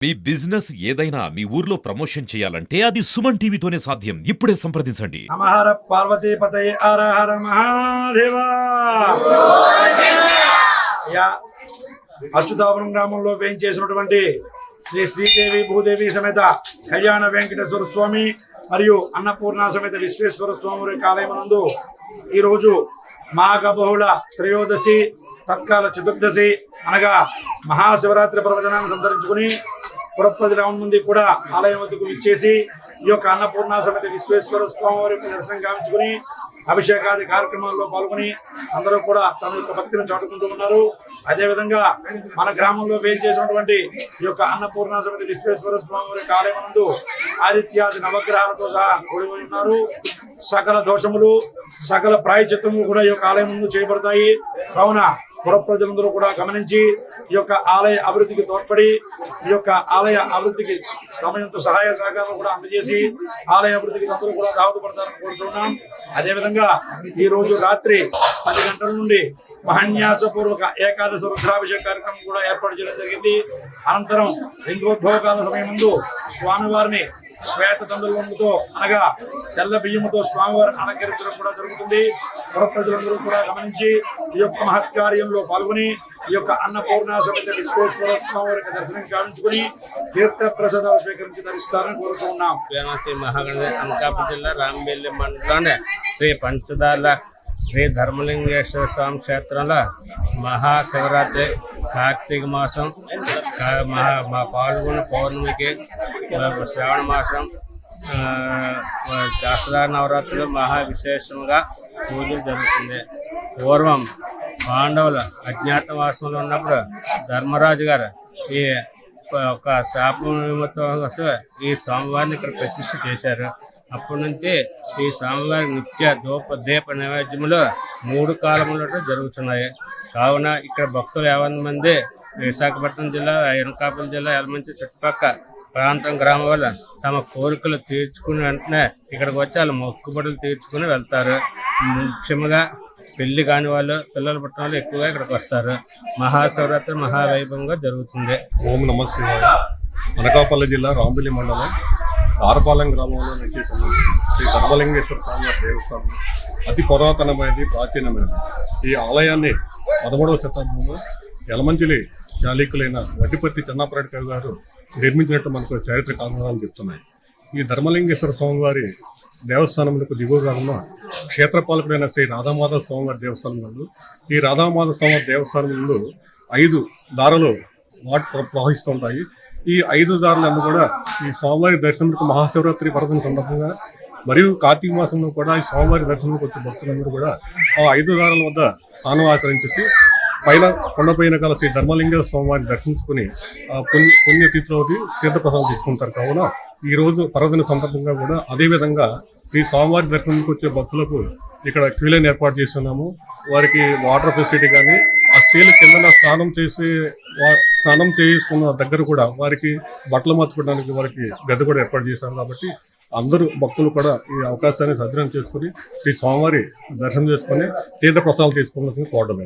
మీ business ఏదైనా మీ ఊర్లో promotion చేయాలంటే అది సుమన్ టీవీతోనే సాధ్యం. ఇప్పుడే సంప్రదించండి. నమః పార్వతీపతయే హర హర మహాదేవా. అచ్యుతాపురం గ్రామంలో వేయించేసినటువంటి శ్రీ శ్రీదేవి భూదేవి సమేత కళ్యాణ వెంకటేశ్వర స్వామి మరియు అన్నపూర్ణ సమేత విశ్వేశ్వర స్వామి వారి ఆలయమునందు ఈరోజు మాఘ బహుళ త్రయోదశి తత్కాల చతుర్దశి అనగా మహాశివరాత్రి పర్వదినాన్ని సంతరించుకుని పురప్రజల నుండి కూడా ఆలయం వద్దకు ఇచ్చేసి ఈ యొక్క అన్నపూర్ణ సమేత విశ్వేశ్వర స్వామి వారి యొక్క దర్శనం గావించుకుని అభిషేకాది కార్యక్రమాల్లో పాల్గొని అందరూ కూడా తమ యొక్క భక్తిని చాటుకుంటూ ఉన్నారు. అదేవిధంగా మన గ్రామంలో వేయించేసినటువంటి ఈ యొక్క అన్నపూర్ణ సమేత విశ్వేశ్వర స్వామి వారి ఆలయం నందు ఆదిత్యాది నవగ్రహాలతో సహా కూడి ఉన్నారు. సకల దోషములు సకల ప్రాయచిత్తములు కూడా ఈ యొక్క ఆలయం ముందు చేయబడతాయి. కావున పుర ప్రజలందరూ కూడా గమనించి ఈ యొక్క ఆలయ అభివృద్ధికి తోడ్పడి ఈ యొక్క ఆలయ అభివృద్ధికి తమ సహాయ సహకారాలు కూడా అందజేసి ఆలయ అభివృద్ధికి అందరూ కూడా దోహదపడతారని కోరుతున్నాం. అదేవిధంగా ఈ రోజు రాత్రి 10 గంటల నుండి మహాన్యాసపూర్వక ఏకాదశ రుద్రాభిషేక కార్యక్రమం కూడా ఏర్పాటు చేయడం జరిగింది. అనంతరం లింగోద్భవకాల సమయం ముందు స్వామివారిని శ్వేత తండ్రులతో అనగా తెల్ల బియ్యముతో స్వామివారి అలంకరించడం కూడా జరుగుతుంది. పుర ప్రజలందరూ కూడా గమనించి ఈ యొక్క మహత్కార్యంలో పాల్గొని ఈ యొక్క అన్నపూర్ణ సమేత విశ్వేశ్వర స్వామి వారి దర్శనం గావించుకుని తీర్థ ప్రసాదాలు స్వీకరించి ధరిస్తారని కోరుచున్నాం. అనకాపల్లి జిల్లా రాంబెల్లి మండలంలోని శ్రీ పంచదాల శ్రీ ధర్మలింగేశ్వర స్వామి క్షేత్రంలో మహాశివరాత్రి కార్తీక మాసం మా పాల్గొన్న పౌర్ణమికి శ్రావణ మాసం దసరా నవరాత్రులు మహా విశేషంగా పూజలు జరుగుతుంది. పూర్వం పాండవులు అజ్ఞాతవాసంలో ఉన్నప్పుడు ధర్మరాజు గారు ఈ ఒక శాపం ఈ స్వామివారిని ఇక్కడ ప్రతిష్ఠ చేశారు. అప్పటి నుంచి ఈ స్వామివారి నిత్య దీప నైవేద్యములు 3 కాలములలో జరుగుతున్నాయి. కావున ఇక్కడ భక్తులు 50 మంది విశాఖపట్నం జిల్లా, అనకాపల్లి జిల్లా, యలమంచి చుట్టుపక్కల ప్రాంతం గ్రామం వల్ల తమ కోరికలు తీర్చుకుని వెంటనే ఇక్కడికి వచ్చి వాళ్ళు మొక్కుబడులు తీర్చుకుని వెళ్తారు. ముఖ్యంగా పెళ్లి కాని వాళ్ళు, పిల్లలు పుట్టిన వాళ్ళు ఎక్కువగా ఇక్కడికి వస్తారు. మహాశివరాత్రి మహావైభవంగా జరుగుతుంది. ఓం నమః శివాయ. అనకాపల్లి జిల్లా రాంబెల్లి మండలం ఆరపాలెం గ్రామంలో నుంచి శ్రీ ధర్మలింగేశ్వర స్వామి దేవస్థానం అతి పురాతనమైనది, ప్రాచీనమైనది. ఈ ఆలయాన్ని 13వ శతాబ్దంలో యలమంచిలి చాళుక్యులైన వడ్డిపత్తి చెన్నాపరెడ్డి కవి గారు నిర్మించినట్టు మనకు చారిత్రక ఆధారాలు చెప్తున్నాయి. ఈ ధర్మలింగేశ్వర స్వామివారి దేవస్థానములకు దిగువగా ఉన్న క్షేత్రపాలకుడైన శ్రీ రాధామాధవ స్వామివారి దేవస్థానం నందు ఈ రాధామాధవ స్వామివారి దేవస్థానం నందు 5 దారులు వాటర్ ప్రవహిస్తుంటాయి. ఈ 5 దారులను కూడా ఈ స్వామివారి దర్శనంకు మహాశివరాత్రి పర్వదిన సందర్భంగా మరియు కార్తీక మాసంలో కూడా ఈ స్వామివారి దర్శనంకి వచ్చే భక్తులందరూ కూడా ఆ 5 దారుల వద్ద స్నానం ఆచరించేసి పైన కొండపైన గల శ్రీ ధర్మలింగేశ్వర స్వామివారిని దర్శించుకుని పుణ్యతిథిలో తీర్థప్రసాదం తీసుకుంటారు. కావున ఈ రోజు పర్వదిన సందర్భంగా కూడా అదేవిధంగా శ్రీ స్వామివారి దర్శనానికి వచ్చే భక్తులకు ఇక్కడ క్యూ లైన్ ఏర్పాటు చేస్తున్నాము. వారికి వాటర్ ఫెసిలిటీ కానీ ఆ స్త్రీల కింద స్నానం చేస్తున్న దగ్గర కూడా వారికి బట్టలు మార్చుకోవడానికి వారికి గది కూడా ఏర్పాటు చేశారు. కాబట్టి అందరూ భక్తులు కూడా ఈ అవకాశాన్ని సద్వినియోగం చేసుకుని శ్రీ స్వామివారి దర్శనం చేసుకుని తీర్థ ప్రసాదాలు తీసుకోవాలని కోరడం.